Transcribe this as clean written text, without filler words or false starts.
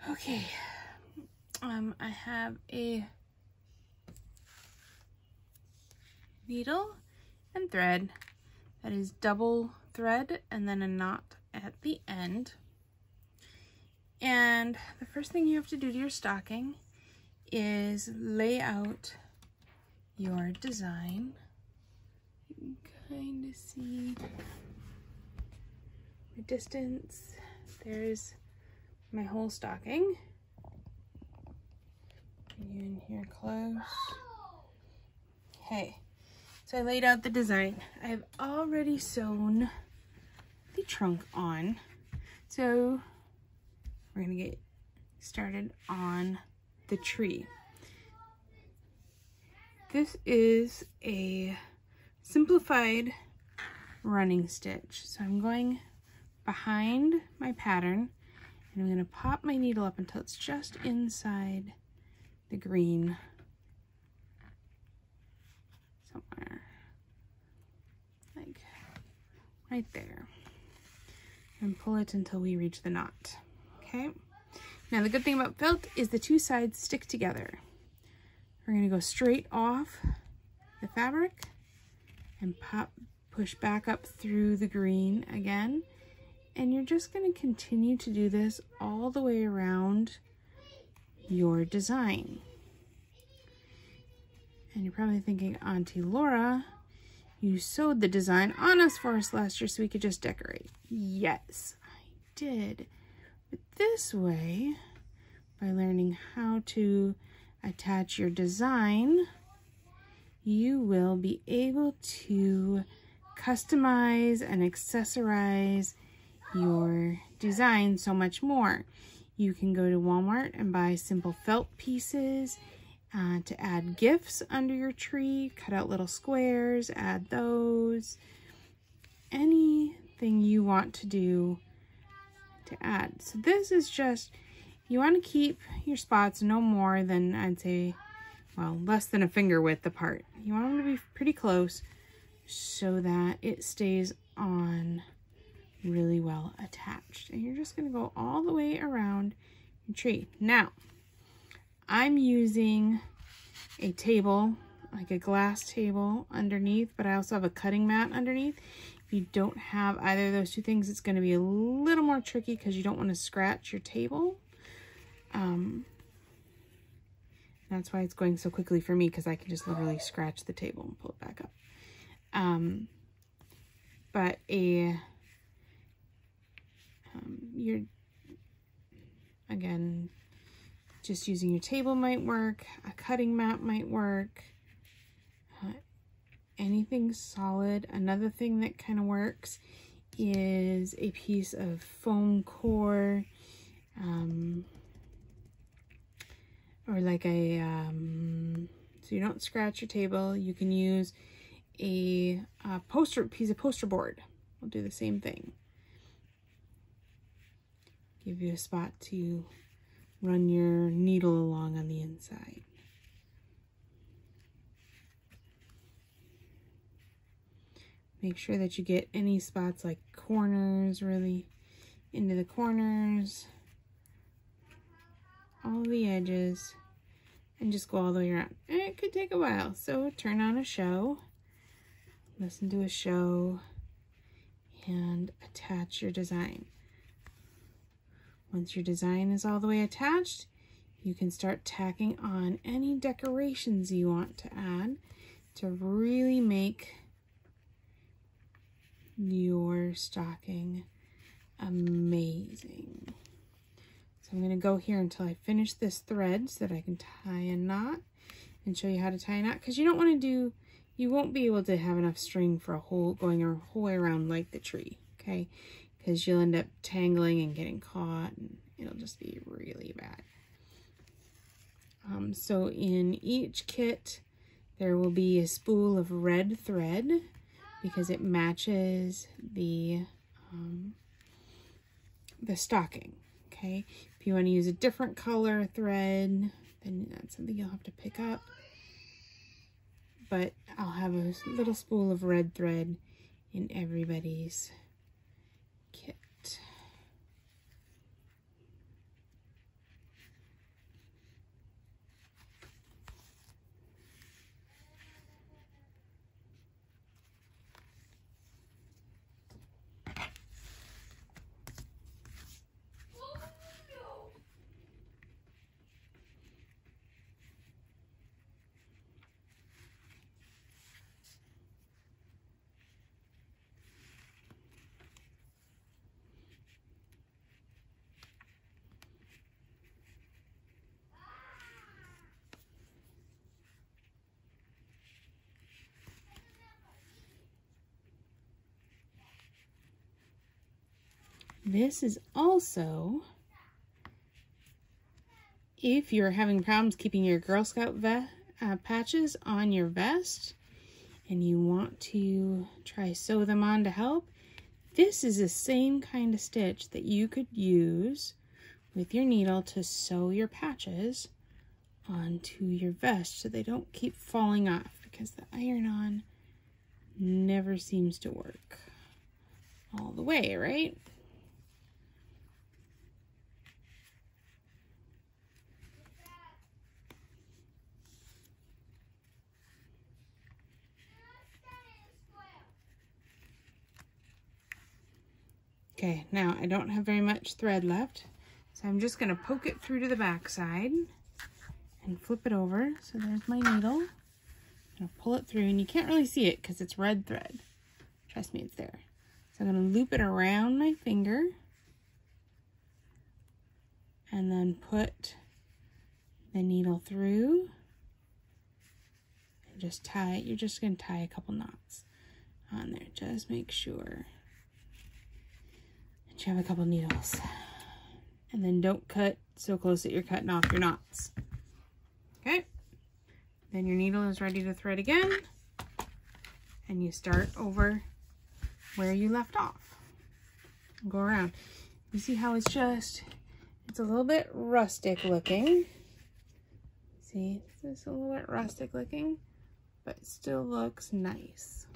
Okay, I have a needle and thread that is double thread and then a knot at the end. And the first thing you have to do to your stocking is lay out your design. You can kind of see the distance. There's my whole stocking. You in here close. Okay, so I laid out the design. I've already sewn the trunk on. So we're gonna get started on the tree. This is a simplified running stitch. So I'm going behind my pattern and I'm gonna pop my needle up until it's just inside the green somewhere, like right there, and pull it until we reach the knot. Okay, now the good thing about felt is the two sides stick together. We're going to go straight off the fabric and push back up through the green again, and you're just going to continue to do this all the way around your design. And you're probably thinking, Auntie Laura, you sewed the design on us for us last year so we could just decorate. Yes, I did. But this way, by learning how to attach your design, you will be able to customize and accessorize your design so much more. You can go to Walmart and buy simple felt pieces to add gifts under your tree, cut out little squares, add those, anything you want to do to add. So this is just, you want to keep your spots no more than, I'd say, well, less than a finger width apart. You want them to be pretty close so that it stays on really well attached. And you're just going to go all the way around your tree. Now, I'm using a table, like a glass table underneath, but I also have a cutting mat underneath. If you don't have either of those two things, it's going to be a little more tricky because you don't want to scratch your table. That's why it's going so quickly for me, because I can just literally scratch the table and pull it back up. But you're, again, just using your table might work, a cutting mat might work, anything solid. Another thing that kind of works is a piece of foam core, or like a, so you don't scratch your table. You can use a piece of poster board. We'll do the same thing. Give you a spot to run your needle along on the inside. Make sure that you get any spots like corners really into the corners, all the edges, and just go all the way around. And it could take a while, so turn on a show, listen to a show, and attach your design. Once your design is all the way attached, you can start tacking on any decorations you want to add to really make your stocking amazing. So I'm going to go here until I finish this thread so that I can tie a knot and show you how to tie a knot, because you don't want to do, you won't be able to have enough string for going a whole way around like the tree, okay? Because you'll end up tangling and getting caught, and it'll just be really bad. So in each kit, there will be a spool of red thread because it matches the stocking, okay? If you want to use a different color thread, then that's something you'll have to pick up. But I'll have a little spool of red thread in everybody's kit. This is also, if you're having problems keeping your Girl Scout patches on your vest and you want to try sew them on to help, this is the same kind of stitch that you could use with your needle to sew your patches onto your vest so they don't keep falling off, because the iron-on never seems to work all the way, right? Okay, now I don't have very much thread left, so I'm just going to poke it through to the back side and flip it over. So there's my needle. I'm going to pull it through, and you can't really see it because it's red thread. Trust me, it's there. So I'm going to loop it around my finger and then put the needle through and just tie it. You're just going to tie a couple knots on there. Just make sure you have a couple needles, and then don't cut so close that you're cutting off your knots. Okay, then your needle is ready to thread again, and you start over where you left off. Go around. You see how it's a little bit rustic looking. See, it's just a little bit rustic looking, but it still looks nice.